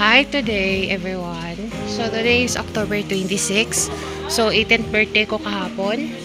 Hi today everyone. So today is October 26. So 18th birthday ko kahapon.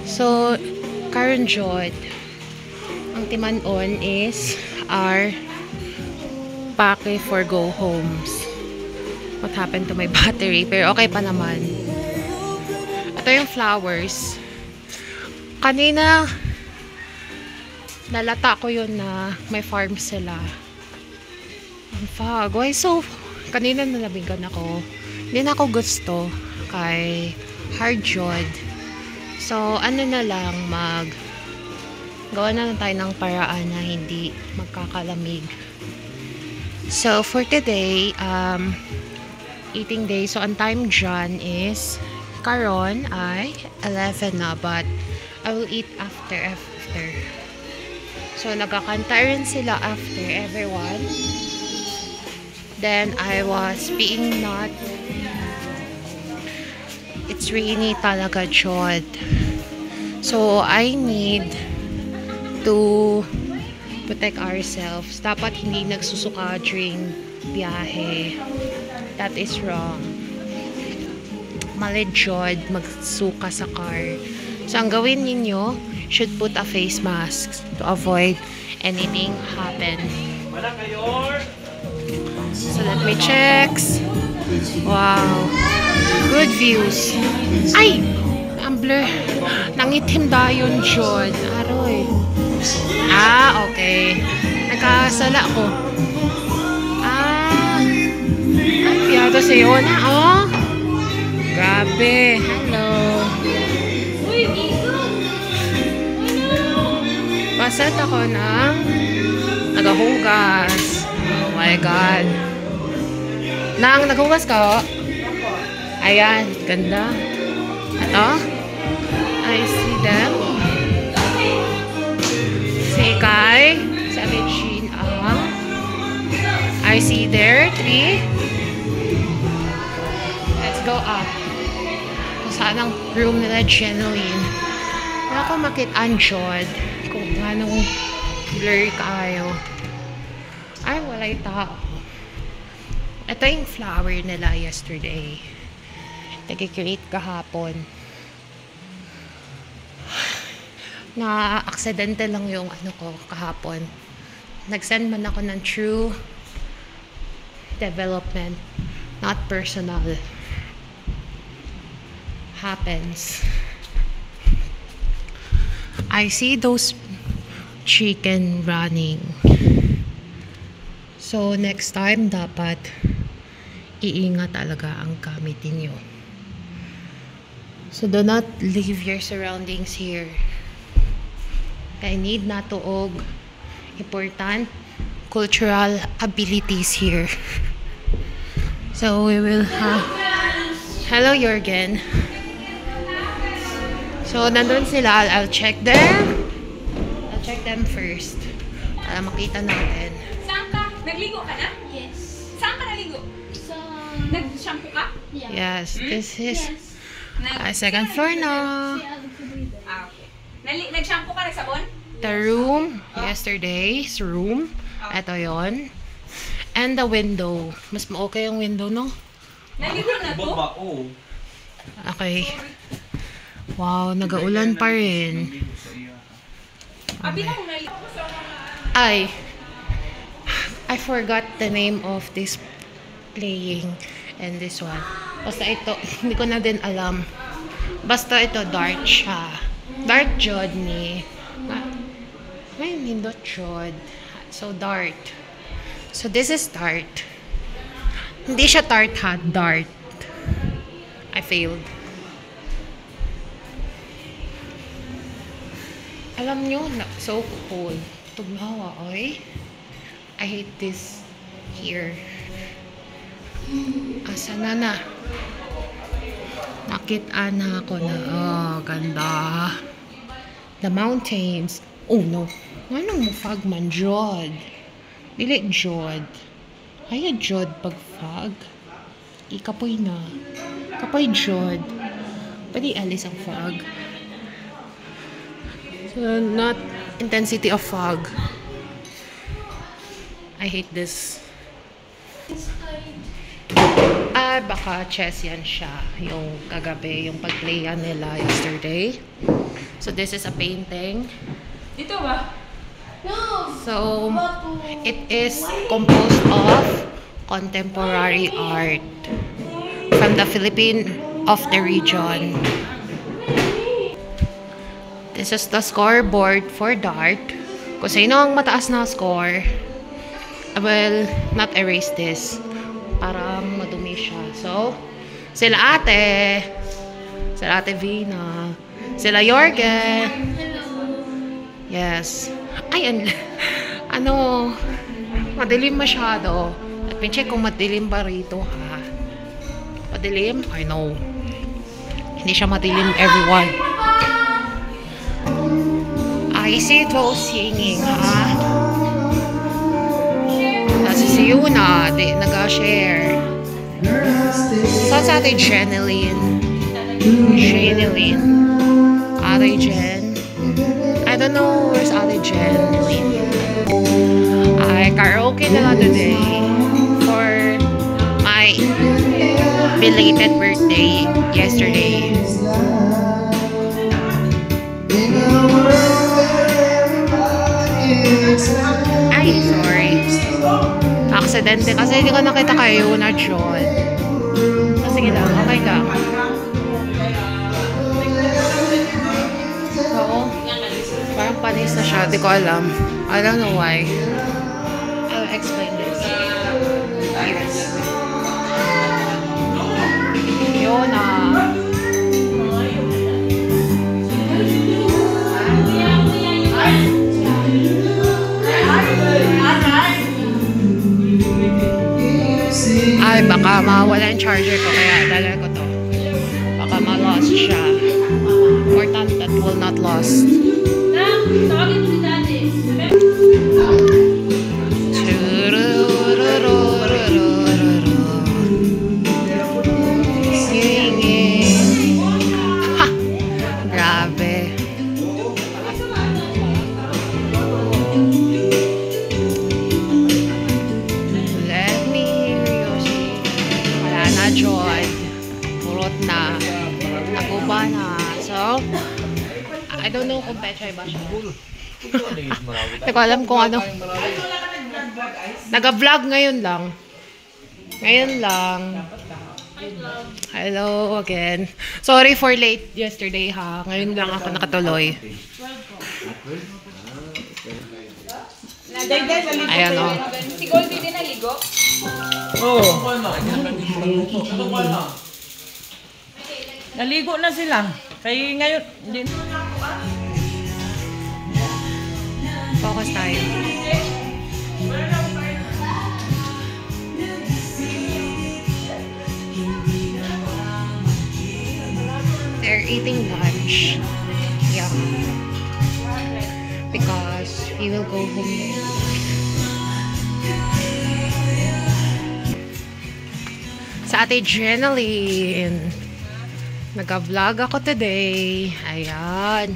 So karon jud ang timan-on is our pake for go homes. What happened to my battery? Pero okay pa naman. Ito yung flowers. Kanina nalata ko yun na may farm sila. Ang fog. Why so? Kanina nalabigan ako. Hindi na ako gusto kay hard jod. So, ano na lang gawa na lang tayo ng paraan na hindi magkakalamig. So, for today, eating day. So, ang time dyan is karon ay 11 na, but I will eat after. So, nagkakanta rin sila after everyone. Then I was being not. It's rainy talaga, jod. So I need to protect ourselves. Dapat hindi nagsusuka during biyahe. That is wrong. Mali, jod, magsuka sa car. So ang gawin ninyo, should put a face mask to avoid anything happen. So let me check. Wow. Good views. Ay! Ang blur. Nangitim dayon, jod. Aroy. Ah, okay. Nagkasala ko. Ah. Ay, piyado sa iyo na. Oh. Grabe. Hello. Pasat ako ng nagahugas. Oh my God. Nang naghugas ka? Ayan, ganda. Ito. I see them. Si Kai. Si Abichin ang. I see there. 3. Let's go up. Kung saan ang room nila genuine. Wala ko makit-an, jod. Kung anong blur kayo. Ay, walay tao. Ito yung flower nila yesterday. Nag-create kahapon. Na-aksidente lang yung ano ko kahapon. Nag-send man ako ng true development. Not personal. Happens. I see those chicken running. So, next time, dapat iingat talaga ang gamit niyo. So, do not leave your surroundings here. I need na to og important cultural abilities here. So, we will have... Hello, Jorgen. So, nandun sila. I'll check them. I'll check them first. Para makita natin. Nagligo ka na? Yes. Saan ka naligo? Sa... Nag-shampoo ka? Yeah. Yes, this is Yes. second floor na. Ah, okay. Nag-shampoo ka, nagsabon? The room, yesterday's room. Ito yon. And the window. Mas okay yung window, no? Naligo na to? Okay. Wow, nagaulan pa rin. Abi na kung naligo. I forgot the name of this playing and this one. Basta ito, hindi ko na din alam. Basta ito, dart siya. Dart jod ni. Ay, nindot jod. So, dart. So, this is dart. Hindi siya tart ha, dart. I failed. Alam nyo, so cold. Tugnawa, oy. I hate this here. Asa na? Nakita na ako na. Oh, ganda. The mountains. Oh, no. Anong mo fog man, jod? Dili, jod. Ay, jod pag fog. Ikapoy na. Kapoy, jod. Pwede alis ang fog. So, not intensity of fog. I hate this. Baka chess yan siya. Yung kagabi, yung pag-playan nila yesterday. So, this is a painting. Dito ba? So, it is composed of contemporary art from the Philippine of the region. This is the scoreboard for dart. Kung sino ang mataas na score, I will not erase this. Parang madumi siya. So, sila ate Vina, sila Jorgen. Yes. Ay, ano, madilim masyado. Let me check kung madilim ba rito, ha? Madilim? I know. Hindi siya madilim, everyone. I see those singing, ha? Kasi si Yuna, nag-share. Saan sa ate Jeneline? Ate Jen. I don't know where's ate Jeneline. I karaoke na lang today for my belated birthday yesterday. Ay, sorry. Aksidente kasi hindi ko nakita kayo na John. Sige lang, okay lang. So, parang panis na siya. Di ko alam. I don't know why. I'll explain this. Yes. Yun Ay, baka mawala yung charger ko kaya dala ko to. Baka ma-lost siya. Important that will not lost. Tawagin mo si Daddy. Ha! Grabe. John, purot na, naguba na. So, I don't know kung pechay ba siya. Hindi ko alam kung ano. Nag-vlog ngayon lang. Hello again. Sorry for late yesterday, ha. Ngayon lang ako nakatuloy. Ayan, o. Si Goldie din naligo? Oo. Naligo na sila. Kaya ngayon, hindi. Focus tayo. They're eating lunch. Yeah. Because he will go home late. Sa ate Jeneline. Nag-vlog ako today. Ayan.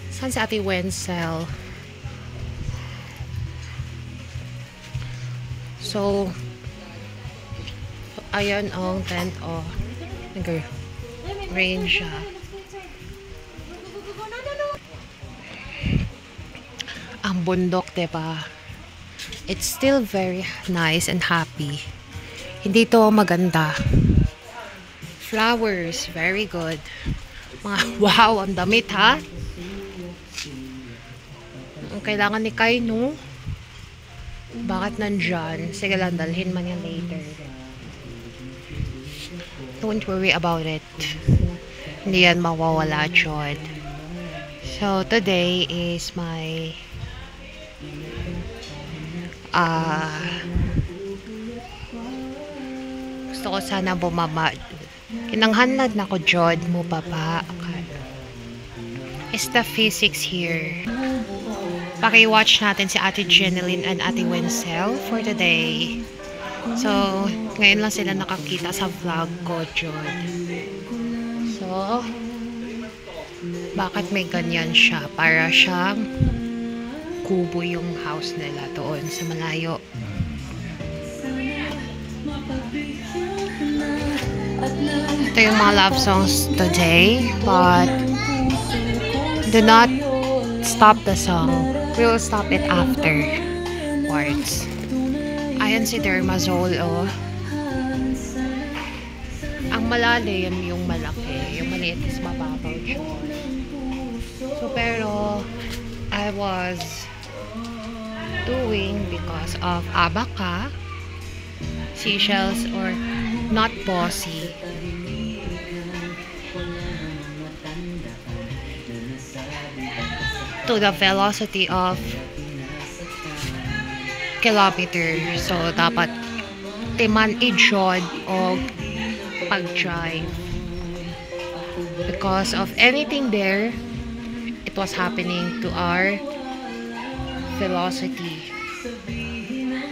Saan si ate Wenzel? So, ayan ang tent, oh. Nag-rain siya. Ang bundok, diba? It's still very nice and happy. Hindi to maganda. Flowers, very good. Mga, wow, ang damit, ha? Ang kailangan ni Kaino. Bakit nandyan? Sige lang, dalhin man yan later. Don't worry about it. Hindi yan mawawala, Chod. So, today is my gusto ko sana bumaba. Kinanghanlad na ko, Jod, mo baba. Okay. Is the physics here. Paki-watch natin si Ate Jeneline and Ate Wenzel for today. So, ngayon lang sila nakakita sa vlog ko, Jod. So, bakit may ganyan siya? Para siyang kubo yung house nila doon sa malayo. Ito yung mga love songs today, but do not stop the song. We will stop it afterwards. Ayan si Dermazole, oh. Ang malalim yung malaki. Yung maliit is mababaw siya. So, pero I was doing because of Abaca, seashells, or not bossy. To the velocity of kilometer. So, dapat timan i-jod o pag-drive. Because of anything there, it was happening to our velocity,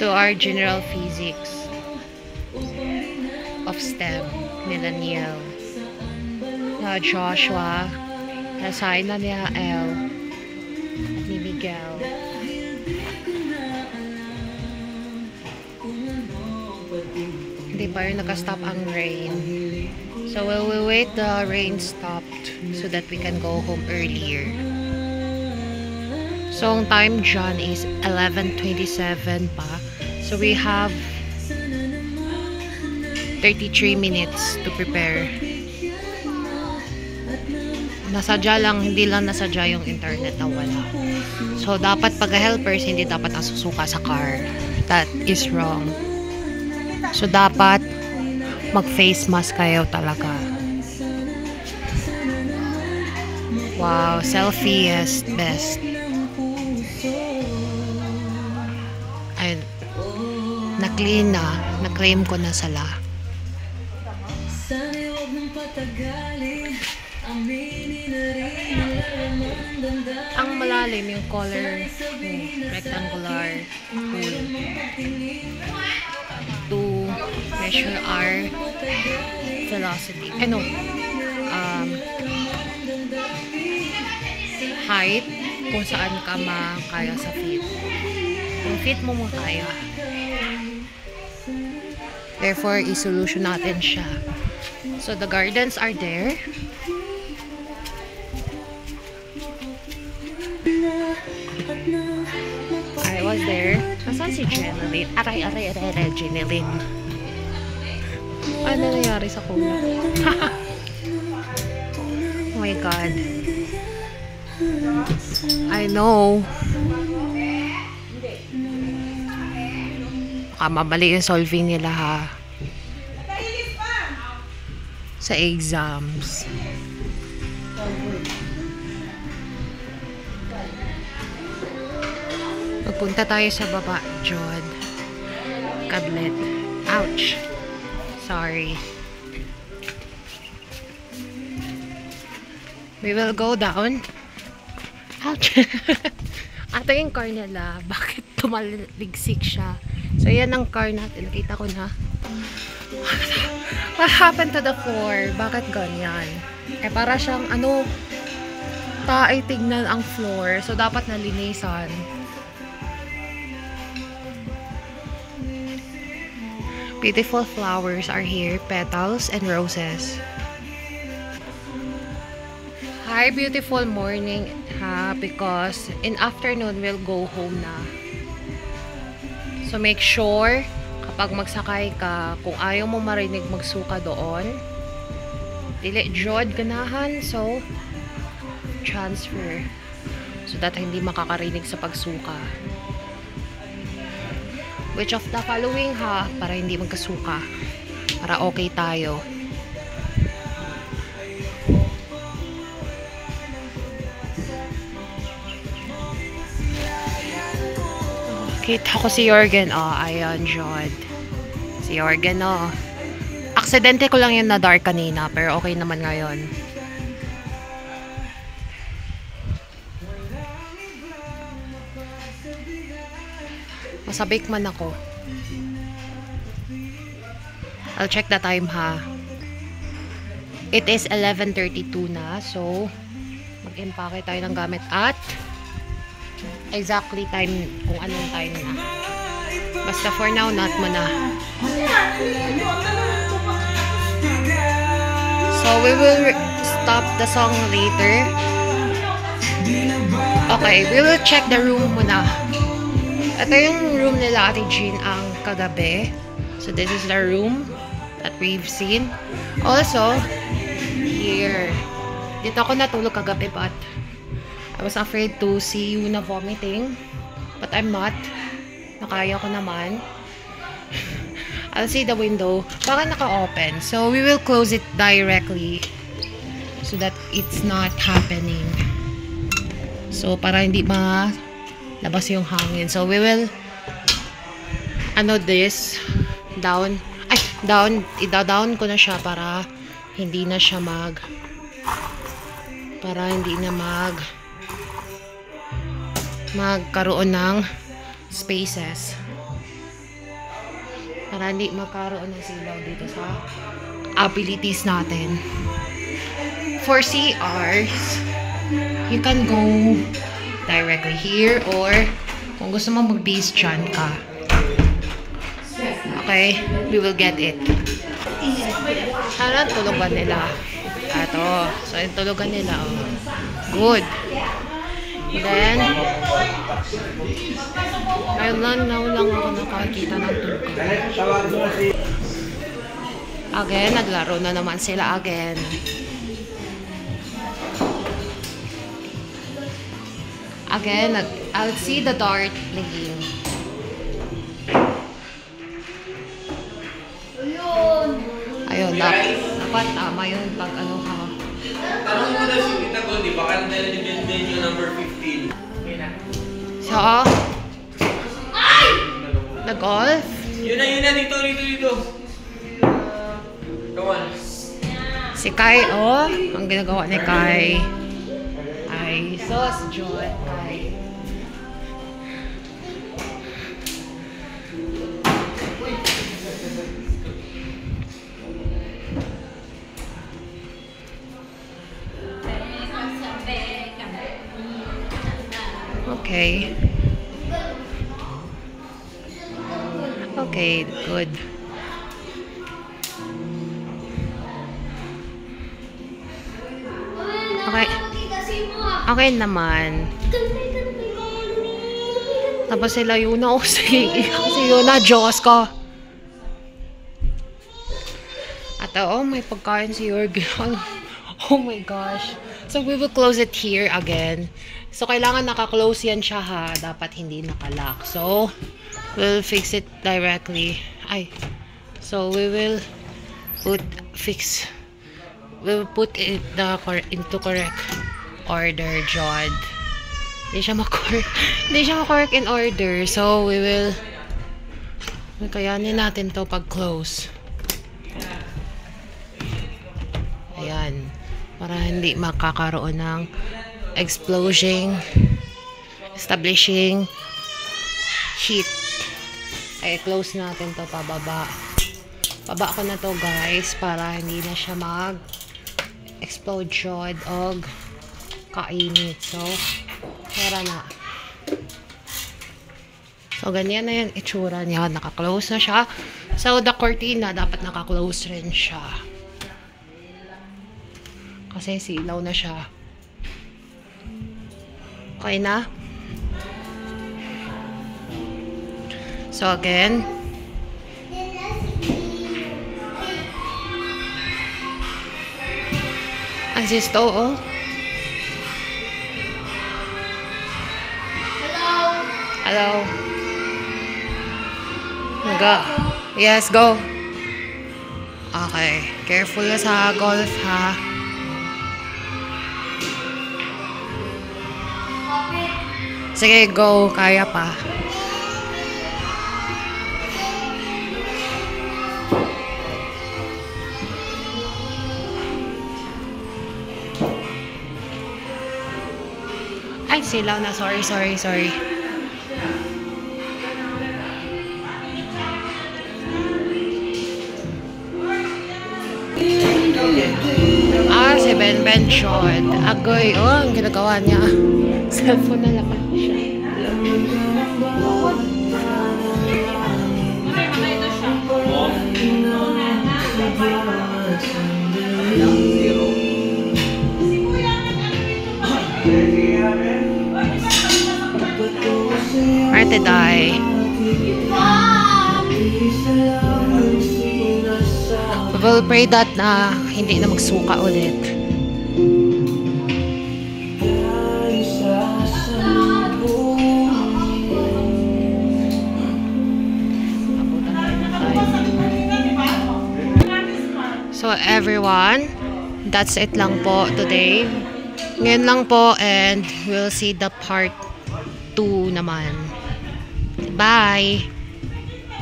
to our general physics of STEM, Millennial, na Joshua, na Saina niya L, at ni Miguel. Hindi pa rin nakastop ang rain. So we'll wait the rain stopped so that we can go home earlier. So ang time dyan is 11:27 pa. So we have 33 minutes to prepare. Nasadya lang, hindi lang nasadya yung internet na wala. So dapat pag helpers, hindi dapat nasusuka sa car. That is wrong. So dapat mag-face mask kayo talaga. Wow, selfie is best. Ayun. Na-clean na. Na-claim ko na sala. Ang malalim yung color, rectangular pool. To measure our velocity. Height, kung saan ka makaya sa feet. Kung feet mo makaya. Therefore, i-solution natin siya. So, the gardens are there. I was there. Nasaan si Jeneline? Aray, Jeneline. Ano nangyari sa kulo? Oh my God. I know. Baka mabali yung solving nila, ha? Sa exams. Magpunta tayo sa baba, Jod. Kadlet. Ouch. Sorry. We will go down. Ouch. Ito yung car nila. Bakit tumaligsik siya? So, yan ang car natin. Nakita ko na. What happened to the floor? Bakit ganyan? Para siyang tignan ang floor. So, dapat nalinisan. Beautiful flowers are here. Petals and roses. Hi, beautiful morning, ha? Because in afternoon, we'll go home na. So, make sure, kapag magsakay ka, kung ayaw mo marinig magsuka doon, dili jod ganahan, so, transfer. So that hindi makakarinig sa pagsuka. Which of the following, ha? Para hindi magkasuka. Para okay tayo. Kita ko si Jorgen. Oh, ayan, Jod. Si Jorgen, oh. Aksidente ko lang yung na-dark kanina, pero okay naman ngayon. Masabik man ako. I'll check the time, ha. It is 11:32 na, so mag-impake tayo ng gamit at exactly time kung anong time na. Basta for now, not mo na. So, we will stop the song later. Okay, we will check the room muna. Ito yung room nila Ate Jean ang kagabi. So, this is the room that we've seen. Also, here. Dito ako natulog kagabi, but I was afraid to see you na vomiting. But I'm not. Nakaya ko naman. I'll see the window. Baka naka-open. So, we will close it directly so that it's not happening. So, para hindi malabas yung hangin. So, we will this down. Ay, ida-down ko na siya para hindi na siya magkaroon ng spaces. Para hindi magkaroon ng silaw dito sa abilities natin. For CRs, you can go directly here or kung gusto mo mag-base dyan ka. Okay, we will get it. Sana tulugan nila. Ito. So, yung tulugan nila. Oh. Good. Then, ngayon lang ako nakakita ng tulugan. Again, naglaro na naman sila again. Again, I'll see the dart playing. Ayun, dapat tama yun pag ano ha. Tanong mo na si Tita Goldie, baka nalilibin yung number 15. So, the golf? Yun na, dito. Come on. Si Kai, ang ginagawa ni Kai ay sauce John Kai. Okay. Okay, good. Okay. Okay naman. Tapos sila Yuna kasi Yuna, Diyos ko. At may pagkain si Yorgel. Oh my gosh. So we will close it here again. So kailangan naka-close yan siya ha. Dapat hindi naka-lock. So we'll fix it directly. So we will we'll put it into correct order, Jod. Hindi siya ma-correct in order. So we will kayanin natin to pag close. Ayan. Para hindi makakaroon ng establishing heat. Close natin to pababa. Baba ko na to guys para hindi na siya mag-explode Jod og kainit. So, tara na. So, ganyan na yung itsura niya. Naka-close na siya. So, the cortina dapat naka-close rin siya. Kasi silaw na siya. Okay na? So, again. Assist, oh. Hello. Go. Yes, go. Okay. Careful sa golf, ha? Sige, go. Kaya pa. Ay, silaw na. Sorry. Si Ben Short. Agoy. Ang ginagawa niya. Cellphone na lang siya. Ito siya. Blessed eye. We will pray that na hindi na magsuka ulit. So everyone, that's it lang po today. Ngayon lang po, and we'll see the part 2 naman. Bye!